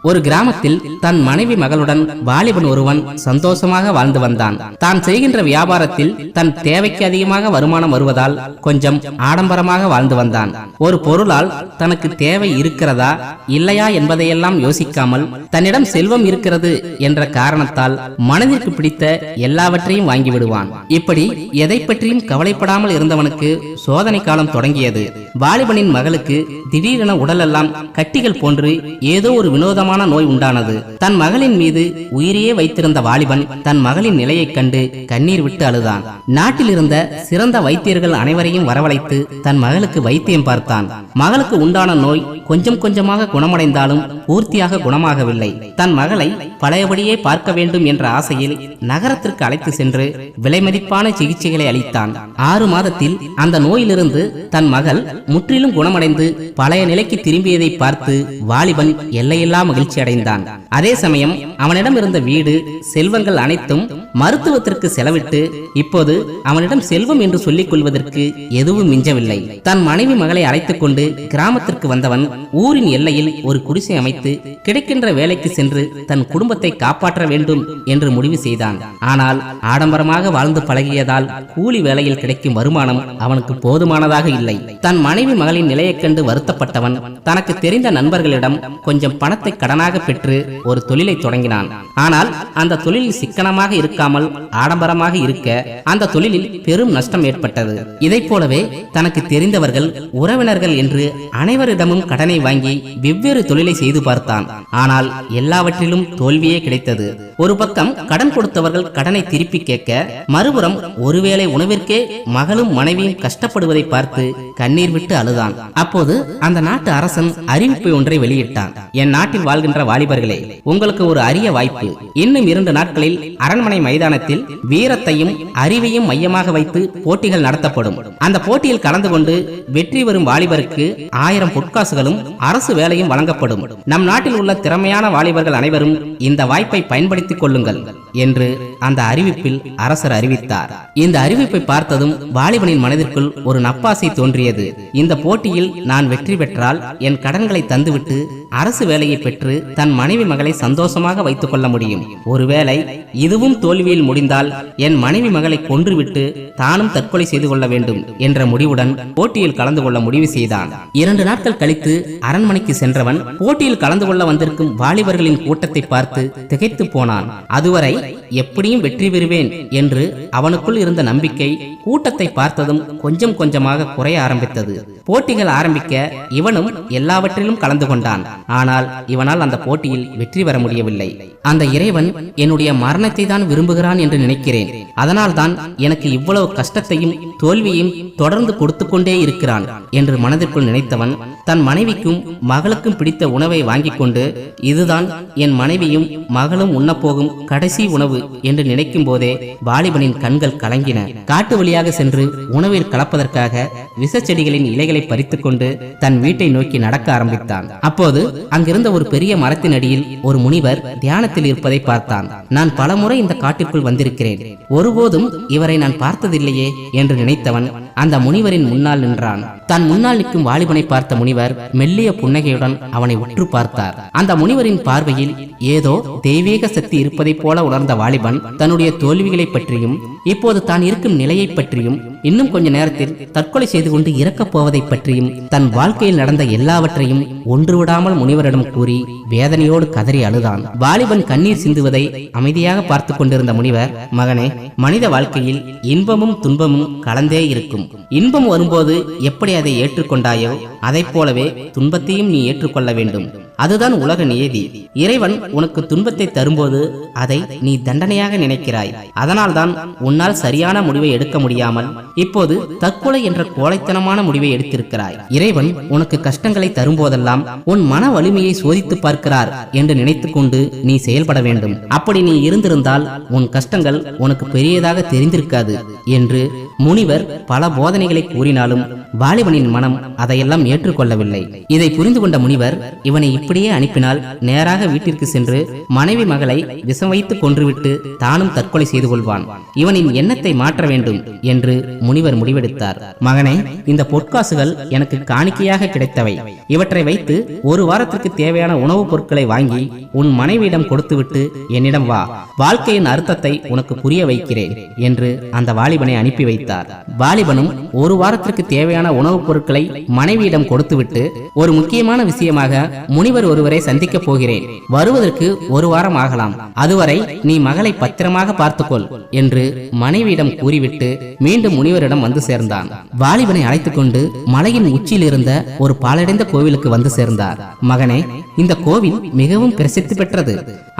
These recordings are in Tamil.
ஒரு கிராமத்தில் தன் மனைவி மகளுடன் வாலிபன் ஒருவன் சந்தோஷமாக வாழ்ந்து வந்தான். தான் செய்கின்ற வியாபாரத்தில் தன் தேவைக்கு அதிகமாக வருமானம் வருவதால் கொஞ்சம் ஆடம்பரமாக வாழ்ந்து வந்தான். ஒரு பொருளால் தனக்கு தேவை இருக்கிறதா இல்லையா என்பதையெல்லாம் யோசிக்காமல் தன்னிடம் செல்வம் இருக்கிறது என்ற காரணத்தால் மனதிற்கு பிடித்த எல்லாவற்றையும் வாங்கிவிடுவான். இப்படி எதை பற்றியும் கவலைப்படாமல் இருந்தவனுக்கு சோதனை காலம் தொடங்கியது. வாலிபனின் மகளுக்கு திடீரென உடலெல்லாம் கட்டிகள் போன்று ஏதோ ஒரு வினோதமான நோய் உண்டானது. தன் மகளின் மீது உயிரையே வைத்திருந்த வாலிபன் தன் மகளின் நிலையைக் கண்டு கண்ணீர் விட்டு அழுதான். நாட்டில் இருந்த சிறந்த வைத்தியர்கள் அனைவரையும் வரவழைத்து தன் மகளுக்கு வைத்தியம் பார்த்தான். மகளுக்கு உண்டான நோய் கொஞ்சம் கொஞ்சமாக குணமடைந்தாலும் பூர்த்தியாக குணமாகவில்லை. தன் மகளை பழையபடியே பார்க்க வேண்டும் என்ற ஆசையில் நகரத்திற்கு அழைத்து சென்று விலைமதிப்பான சிகிச்சைகளை அளித்தான். 6 மாதத்தில் அந்த நோயிலிருந்து தன் மகள் முற்றிலும் குணமடைந்து பழைய நிலைக்கு திரும்பியதை பார்த்து வாலிபன் எல்லையில்லா மகிழ்ச்சி அடைந்தான். அதே சமயம் அவனிடம் இருந்த வீடு செல்வங்கள் அனைத்தும் மருத்துவத்திற்கு செலவிட்டு இப்போது அவனிடம் செல்வம் என்று சொல்லிக் கொள்வதற்கு எதுவும் மிஞ்சவில்லை. தன் மனைவி மகளை அழைத்துக் கொண்டு கிராமத்திற்கு வந்தவன் ஊரின் எல்லையில் ஒரு குடிசை அமைத்து கிடைக்கின்ற வேலைக்கு சென்று தன் குடும்பத்தை காப்பாற்ற வேண்டும் என்று முடிவு செய்தான். ஆனால் ஆடம்பரமாக வாழ்ந்து பழகியதால் கூலி வேலையில் கிடைக்கும் வருமானம் அவனுக்கு போதுமானதாக இல்லை. தன் மனைவி மகளின் நிலையைக் கண்டு வருத்தப்பட்டவன் தனக்கு தெரிந்த நண்பர்களிடம் கொஞ்சம் பணத்தை கடனாக பெற்று ஒரு தொழிலை தொடங்கினான். ஆனால் அந்த தொழிலில் சிக்கனமாக இருக்காமல் ஆடம்பரமாக இருக்க அந்த தொழிலில் பெரும் நஷ்டம் ஏற்பட்டது. இதை போலவே தனக்கு தெரிந்தவர்கள் உறவினர்கள் என்று அனைவரிடமும் கடனை வாங்கி வெவ்வேறு தொழிலை செய்து பார்த்தான். ஆனால் எல்லாவற்றிலும் தோல்வியே கிடைத்தது. ஒரு பக்கம் கடன் கொடுத்தவர்கள் கடனை திருப்பி கேட்க, மறுபுறம் ஒருவேளை உணவிற்கே மகளும் மனைவியும் கஷ்டப்படுவதை பார்த்து கண்ணீர் விட்டு அழுதான். அப்போது அந்த நாட்டு அரசன் அறிவிப்பை ஒன்றை வெளியிட்டான். என் நாட்டில் வாழ்கின்ற வாலிபர்களே, உங்களுக்கு ஒரு அரிய வாய்ப்பு. இன்னும் 2 நாட்களில் அரண்மனை மைதானத்தில் வீரத்தையும் அறிவையும் மையமாக வைத்து போட்டிகள் நடத்தப்படும். அந்த போட்டியில் கலந்து கொண்டு வெற்றி பெறும் வாலிபருக்கு 1000 பொற்காசுகளும் அரசு வேலையும் வழங்கப்படும். நம் நாட்டில் உள்ள திறமையான வாலிபர்கள் அனைவரும் இந்த வாய்ப்பை பயன்படுத்திக் கொள்ளுங்கள் என்று அந்த அறிவிப்பில் அரசர் அறிவித்தார். இந்த அறிவிப்பை பார்த்ததும் வாலிபனின் மனதிற்குள் ஒரு நப்பாசை தோன்றியது. இந்த போட்டியில் நான் வெற்றி பெற்றால் என் கடன்களை தந்துவிட்டு அரசு வேலையை பெற்று தன் மனைவி மகளை சந்தோஷமாக வைத்துக் கொள்ள முடியும். ஒருவேளை இதுவும் தோல்வியில் முடிந்தால் என் மனைவி மகளை கொன்றுவிட்டு தானும் தற்கொலை செய்து கொள்ள வேண்டும் என்ற முடிவுடன் போட்டியில் கலந்து கொள்ள முடிவு செய்தான். 2 நாட்கள் கழித்து அரண்மனைக்கு சென்றவன் போட்டியில் கலந்து கொள்ள வந்திருக்கும் வாலிபர்களின் கூட்டத்தை பார்த்து திகைத்து போனான். அதுவரை எப்படியும் வெற்றி பெறுவேன் என்று அவனுக்குள் இருந்த நம்பிக்கை கூட்டத்தை பார்த்ததும் கொஞ்சம் கொஞ்சமாக குறைய ஆரம்பித்தது. போட்டிகள் ஆரம்பிக்க இவனும் எல்லாவற்றிலும் கலந்து கொண்டான். ஆனால் இவனால் அந்த போட்டியில் வெற்றி பெற முடியவில்லை. அந்த இறைவன் என்னுடைய மரணத்தை தான் விரும்புகிறான் என்று நினைக்கிறேன். அதனால் தான் எனக்கு இவ்வளவு கஷ்டத்தையும் தோல்வியையும் தொடர்ந்து கொடுத்து கொண்டே இருக்கிறான் என்று மனதிற்குள் நினைத்தவன் தன் மனைவிக்கும் மகளுக்கும் பிடித்த உணவை வாங்கிக் கொண்டு, இதுதான் என் மனைவியும் மகளும் உண்ணப்போகும் கடைசி உணவு என்று நினைக்கும் போதே வாலிபனின் கண்கள் கலங்கின. காட்டு வழியாக சென்று உணவில் கலப்பதற்காக விஷச்செடிகளின் இலைகளை பறித்துக் கொண்டு தன் வீட்டை நோக்கி நடக்க ஆரம்பித்தான். அப்போது அங்கிருந்த ஒரு பெரிய மரத்தின் அடியில் ஒரு முனிவர் தியானத்தில் இருப்பதை பார்த்தான். நான் பலமுறை இந்த காட்டிற்குள் வந்திருக்கிறேன், ஒருபோதும் இவரை நான் பார்த்ததில்லையே என்று நினைத்தவன் அந்த முனிவரின் முன்னால் நின்றான். தன் முன்னால் நிற்கும் வாலிபனை பார்த்த முனிவர் மெல்லிய புன்னகையுடன் அவனை உற்று பார்த்தார். அந்த முனிவரின் பார்வையில் ஏதோ தெய்வீக சக்தி இருப்பதை போல உணர்ந்த வாலிபன் தன்னுடைய தோல்விகளை பற்றியும் இப்போது தான் இருக்கும் நிலையை பற்றியும் இன்னும் கொஞ்ச நேரத்தில் தற்கொலை செய்து கொண்டு இறக்கப் போவதை பற்றியும் தன் வாழ்க்கையில் நடந்த எல்லாவற்றையும் ஒன்று விடாமல் முனிவரிடம் கூறி வேதனையோடு கதறி அழுதான். வாலிபன் கண்ணீர் சிந்துவதை அமைதியாக பார்த்து கொண்டிருந்த முனிவர், மகனே, மனித வாழ்க்கையில் இன்பமும் துன்பமும் கலந்தே இருக்கும். இன்பம் வரும்போது எப்படி அதை ஏற்றுக்கொண்டாயோ அதை போலவே துன்பத்தையும் நீ ஏற்றுக்கொள்ள வேண்டும். அதுதான் உலக நியதி. இறைவன் உனக்கு துன்பத்தை தரும்போது அதை நீ தண்டனையாக நினைக்கிறாய். அதனால்தான் உன்னால் சரியான முடிவை எடுக்க முடியாமல் இப்போது தற்கொலை என்ற கோழைத்தனமான முடிவை எடுத்திருக்கிறாய். இறைவன் உனக்கு கஷ்டங்களை தரும்போதெல்லாம் உன் மன வலிமையை சோதித்து பார்க்கிறார் என்று நினைத்துக் கொண்டு நீ செயல்பட வேண்டும். அப்படி நீ இருந்திருந்தால் உன் கஷ்டங்கள் உனக்கு பெரியதாக தெரிந்திருக்காது என்று முனிவர் பல போதனைகளை கூறினாலும் வாலிபனின் மனம் அதையெல்லாம் ஏற்றுக்கொள்ளவில்லை. இதை புரிந்து கொண்ட முனிவர் இவனை இப்படியே அனுப்பினால் நேராக வீட்டிற்கு சென்று மனைவி மகளை விஷம் வைத்து கொன்றுவிட்டு தானும் தற்கொலை செய்து கொள்வான். இவனின் எண்ணத்தை மாற்ற வேண்டும் என்று முனிவர் முடிவெடுத்தார். மகனே, இந்த பொற்காசுகள் எனக்கு காணிக்கையாக கிடைத்தவை. இவற்றை வைத்து ஒரு வாரத்திற்கு தேவையான உணவுப் பொருட்களை வாங்கி உன் மனைவியிடம் கொடுத்துவிட்டு என்னிடம் வா. வாழ்க்கையின் அர்த்தத்தை உனக்கு புரிய வைக்கிறேன் என்று அந்த வாலிபனை அனுப்பி வைத்தார். வாலிபனும் ஒரு வாரத்திற்கு தேவையான உணவுப் பொருட்களை மனைவியிடம் கொடுத்துவிட்டு, ஒரு முக்கியமான விஷயமாக முனிவர் ஒருவரை சந்திக்கப் போகிறேன், வருவதற்கு ஒரு வாரம் ஆகலாம், அதுவரை நீ மகளை பத்திரமாக பார்த்துக்கொள் என்று மனைவியிடம் கூறிவிட்டு மீண்டும் முனிவரிடம் வந்து சேர்ந்தான். வாலிபனை அழைத்துக் கொண்டு மலையின் உச்சியில் இருந்த ஒரு பாழடைந்த கோவிலுக்கு வந்து சேர்ந்தார். மகனே, இந்த கோவில் மிகவும் பிரசித்தி பெற்றது.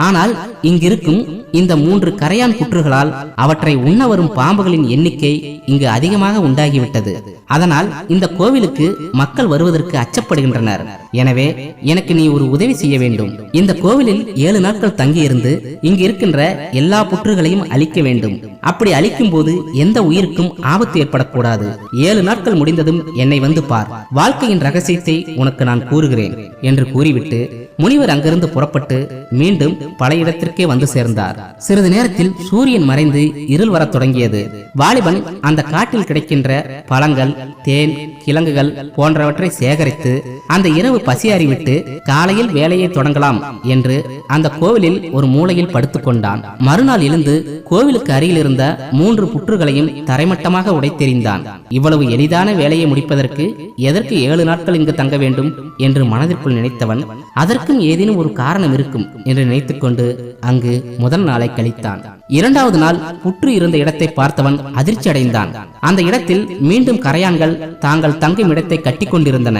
ஆனால் இங்கிருக்கும் இந்த 3 கரையான் புற்றுகளால் அவற்றை உண்ண வரும் பாம்புகளின் எண்ணிக்கை இங்கு அதிகமாக உண்டாகிவிட்டது. அதனால் இந்த கோவிலுக்கு மக்கள் வருவதற்கு அச்சப்படுகின்றனர். எனவே எனக்கு நீ ஒரு உதவி செய்ய வேண்டும். இந்த கோவிலில் 7 நாட்கள் தங்கியிருந்து இங்கு இருக்கின்ற எல்லா புற்றுகளையும் அழிக்க வேண்டும். அப்படி அழிக்கும் போது எந்த உயிருக்கும் ஆபத்து ஏற்படக்கூடாது. 7 நாட்கள் முடிந்ததும் என்னை வந்து பார். வாழ்க்கையின் ரகசியத்தை உனக்கு நான் கூறுகிறேன் என்று கூறிவிட்டு முனிவர் அங்கிருந்து புறப்பட்டு மீண்டும் பழைய இடத்திற்கே வந்து சேர்ந்தார். சிறிது நேரத்தில் சூரியன் மறைந்து இருள் வரத் தொடங்கியது. வாலிபன் அந்த காட்டில் கிடைக்கின்ற பழங்கள், தேன், கிழங்குகள் போன்றவற்றை சேகரித்து அந்த இரவு பசியாறிவிட்டு காலையில் வேலையை தொடங்கலாம் என்று அந்த கோவிலில் ஒரு மூலையில் படுத்துக் கொண்டான். மறுநாள் எழுந்து கோவிலுக்கு அருகில் இருந்த 3 புற்றுகளையும் தரைமட்டமாக உடைத்தெறிந்தான். இவ்வளவு எளிதான வேலையை முடிப்பதற்கு எதற்கு 7 நாட்கள் இங்கு தங்க வேண்டும் என்று மனதிற்குள் நினைத்தவன் அதற்கும் ஏதேனும் ஒரு காரணம் இருக்கும் என்று நினைத்துக் கொண்டு அங்கு முதல் நாளை கழித்தான். 2வது நாள் புற்று இருந்த இடத்தை பார்த்தவன் அதிர்ச்சி அடைந்தான். அந்த இடத்தில் மீண்டும் கரையான்கள் தாங்கள் தங்கும் இடத்தை கட்டி கொண்டிருந்தன.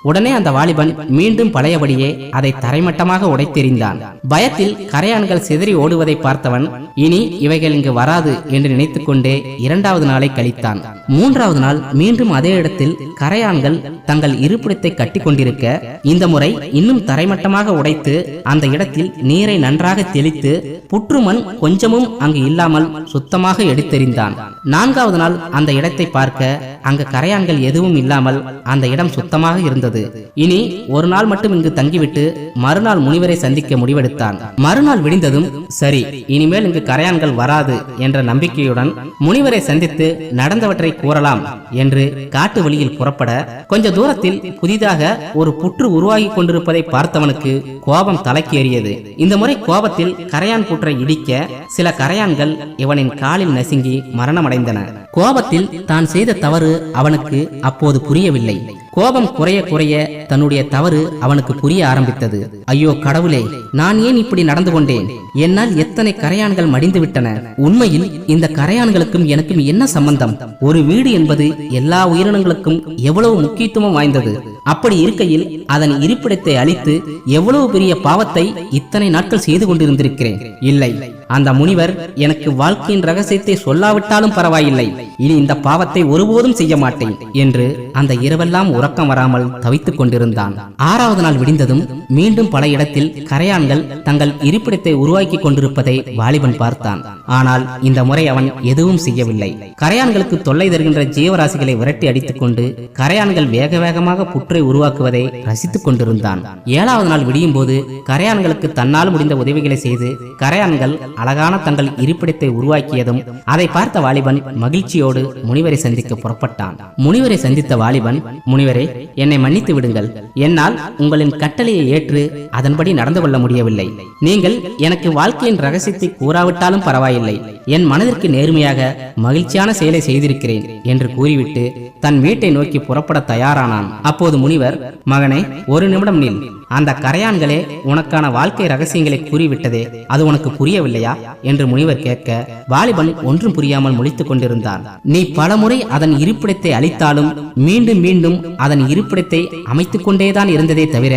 உடனே அந்த வாலிபன் மீண்டும் பழையபடியே அதை தரைமட்டமாக உடைத்தெறிந்தான். பயத்தில் கரையான்கள் சிதறி ஓடுவதை பார்த்தவன் இனி இவைகள் இங்கு வராது என்று நினைத்துக் கொண்டே 2வது நாளை கழித்தான். 3வது நாள் மீண்டும் அதே இடத்தில் கரையான்கள் தங்கள் இருப்பிடத்தை கட்டி கொண்டிருக்க இந்த முறை இன்னும் தரைமட்டமாக உடைத்து அந்த இடத்தில் நீரை நன்றாக தெளித்து புற்றுமண் கொஞ்சமும் அங்கு இல்லாமல் சுத்தமாக எடுத்தெறிந்தான். 4வது நாள் அந்த இடத்தை பார்க்க அங்கு கரையான்கள் எதுவும் இல்லாமல் அந்த இடம் சுத்தமாக இருந்தது. இனி ஒரு நாள் மட்டும் இங்கு தங்கிவிட்டு மறுநாள் முனிவரை சந்திக்க முடிவெடுத்தான். மறுநாள் விடிந்ததும் சரி, இனிமேல் இங்கு கரையான்கள் வராது என்ற நம்பிக்கையுடன் முனிவரை சந்தித்து நடந்தவற்றை கூறலாம் என்று காட்டு வழியில் புறப்பட கொஞ்ச தூரத்தில் புதிதாக ஒரு புற்று உருவாகி கொண்டிருப்பதை பார்த்தவனுக்கு கோபம் தலைக்கேறியது. இந்த முறை கோபத்தில் கரையான் புற்றை இடிக்க சில கரையான்கள் இவனின் காலில் நசுங்கி மரணமடைந்தன. கோபத்தில் தான் செய்த தவறு அவனுக்கு அப்போது புரியவில்லை. கோபம் குறைய குறைய தன்னுடைய தவறு அவனுக்கு புரிய ஆரம்பித்தது. ஐயோ கடவுளே, நான் ஏன் இப்படி நடந்து கொண்டேன்? என்னால் எத்தனை கரையான்கள் மடிந்து விட்டன. உண்மையில் இந்த கரையான்களுக்கும் எனக்கும் என்ன சம்பந்தம்? ஒரு வீடு என்பது எல்லா உயிரினங்களுக்கும் எவ்வளவு முக்கியத்துவம் வாய்ந்தது. அப்படி இருக்கையில் அதன் இருப்பிடத்தை அழித்து எவ்வளவு பெரிய பாவத்தை இத்தனை நாட்கள் செய்து கொண்டிருந்திருக்கிறேன். இல்லை, அந்த முனிவர் எனக்கு வாழ்க்கையின் ரகசியத்தை சொல்லாவிட்டாலும் பரவாயில்லை, இனி இந்த பாவத்தை ஒருபோதும் செய்ய மாட்டேன் என்று அந்த இரவெல்லாம் உறக்கம் வராமல் தவித்துக் கொண்டிருந்தான். 6வது நாள் விடிந்ததும் மீண்டும் பல இடத்தில் கரையான்கள் தங்கள் இருப்பிடத்தை உருவாக்கி கொண்டிருப்பதை வாலிபன் பார்த்தான். ஆனால் இந்த முறை அவன் எதுவும் செய்யவில்லை. கரையான்களுக்கு தொல்லை தருகின்ற ஜீவராசிகளை விரட்டி அடித்துக் கொண்டு கரையான்கள் வேக வேகமாக புற்றை உருவாக்குவதை ரசித்துக் கொண்டிருந்தான். 7வது நாள் விடியும் போது கரையான்களுக்கு தன்னால் முடிந்த உதவிகளை செய்து கரையான்கள் அழகான தங்கள் இருப்பிடத்தை உருவாக்கியதும் அதை பார்த்த வாலிபன் மகிழ்ச்சியோடு முனிவரை சந்திக்க புறப்பட்டான். முனிவரை சந்தித்த வாலிபன், முனிவரே, என்னை மன்னித்து விடுங்கள். என்னால் உங்களின் கட்டளையை ஏற்று அதன்படி நடந்து கொள்ள முடியவில்லை. நீங்கள் எனக்கு வாழ்க்கையின் ரகசியத்தை கூறாவிட்டாலும் பரவாயில்லை, என் மனதிற்கு நேர்மையாக மகிழ்ச்சியான செயலை செய்திருக்கிறேன் என்று கூறிவிட்டு தன் வீட்டை நோக்கி புறப்பட தயாரானான். அப்போது முனிவர், மகனே, ஒரு நிமிடம் நில். அந்த கரையான்களே உனக்கான வாழ்க்கை ரகசியங்களை கூறிவிட்டதே, அது உனக்கு புரியவில்லையா என்று முனிவர் கேட்க வாலிபன் ஒன்றும் புரியாமல் முழித்துக் கொண்டிருந்தான். நீ பலமுறை அதன் இருப்பிடத்தை அழித்தாலும் மீண்டும் மீண்டும் அதன் இருப்பிடத்தை அமைத்துக் கொண்டேதான் இருந்ததே தவிர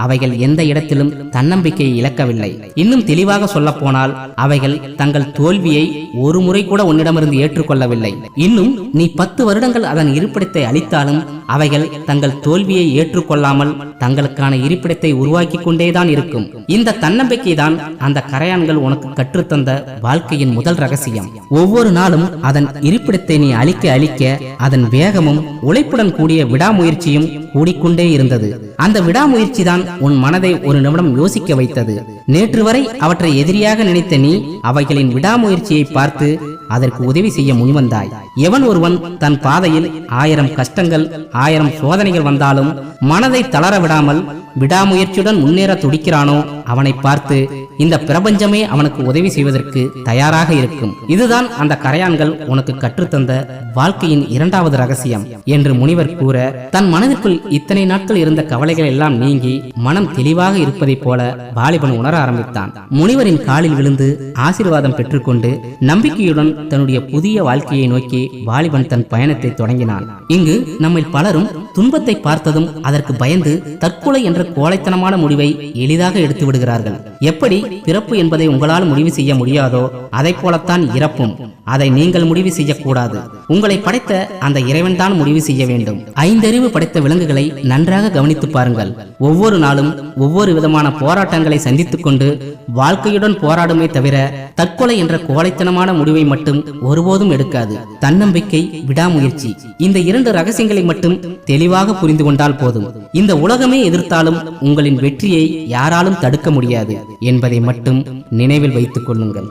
அவைகள் எந்த இடத்திலும் தன்னம்பிக்கையை இழக்கவில்லை. இன்னும் தெளிவாக சொல்ல போனால் அவைகள் தங்கள் தோல்வியை ஒரு முறை கூட உன்னிடமிருந்து ஏற்றுக்கொள்ளவில்லை. இன்னும் நீ 10 வருடங்கள் அதன் இருப்பிடத்தை அழித்தாலும் அவைகள் தங்கள் தோல்வியை ஏற்றுக்கொள்ளாமல் தங்களுக்கான இருப்பிடத்தை இருப்பிடத்தை உருவாக்கி கொண்டேதான் இருக்கும். இந்த தன்னம்பிக்கை தான் அந்த கரையான்கள் உனக்கு கற்றுத்தந்த வாழ்க்கையின் முதல் ரகசியம். ஒவ்வொரு நாளும் அதன் இருப்பிடத்தை நீ அழிக்க அழிக்க அதன் வேகமும் உழைப்புடன் கூடிய விடாமுயற்சியும் கூடிக்கொண்டே இருந்தது. அந்த விடாமுயற்சி தான் உன் மனதை ஒரு நிமிடம் யோசிக்க வைத்தது. நேற்று வரை அவற்றை எதிரியாக நினைத்த நீ அவைகளின் விடாமுயற்சியை பார்த்து அதற்கு உதவி செய்ய முன்வந்தாய். எவன் ஒருவன் தன் பாதையில் 1000 கஷ்டங்கள் 1000 சோதனைகள் வந்தாலும் மனதை தளர விடாமல் விடாமுயற்சியுடன் முன்னேற துடிக்கிறானோ அவனை பார்த்து இந்த பிரபஞ்சமே அவனுக்கு உதவி செய்வதற்கு தயாராக இருக்கும். இதுதான் அந்த கரையான்கள் உனக்கு கற்றுத்தந்த வாழ்க்கையின் இரண்டாவது ரகசியம் என்று முனிவர் கூற, தன் மனதிற்குள் இத்தனை நாட்கள் இருந்த கவலைகள் எல்லாம் நீங்கி மனம் தெளிவாக இருப்பதைப் போல வாலிபன் உணர ஆரம்பித்தான். முனிவரின் காலில் விழுந்து ஆசீர்வாதம் பெற்றுக்கொண்டு நம்பிக்கையுடன் தன்னுடைய புதிய வாழ்க்கையை நோக்கி வாலிபன் தன் பயணத்தை தொடங்கினான். இங்கு நம்மில் பலரும் துன்பத்தை பார்த்ததும் அதற்கு பயந்து தற்கொலை என்ற கோழைத்தனமான முடிவை எளிதாக எடுத்து விடுகிறார்கள். எப்படி பிறப்பு என்பதை உங்களால் முடிவு செய்ய முடியாதோ அதை போலத்தான் இறப்பும். அதை நீங்கள் முடிவு செய்யக்கூடாது. உங்களை படைத்த அந்த இறைவன் தான் முடிவு செய்ய வேண்டும். 5 அறிவு படைத்த விலங்குகளை நன்றாக கவனித்து பாருங்கள். ஒவ்வொரு நாளும் ஒவ்வொரு விதமான போராட்டங்களை சந்தித்துக் கொண்டு வாழ்க்கையுடன் போராடுமே தவிர தற்கொலை என்ற கோழைத்தனமான முடிவை மட்டும் ஒருபோதும் எடுக்காது. தன்னம்பிக்கை, விடாமுயற்சி, இந்த 2 ரகசியங்களை மட்டும் தெளிவாக புரிந்து கொண்டால் போதும். இந்த உலகமே எதிர்த்தாலும் உங்களின் வெற்றியை யாராலும் தடுக்க முடியாது என்பதை மட்டும் நினைவில் வைத்துக் கொள்ளுங்கள்.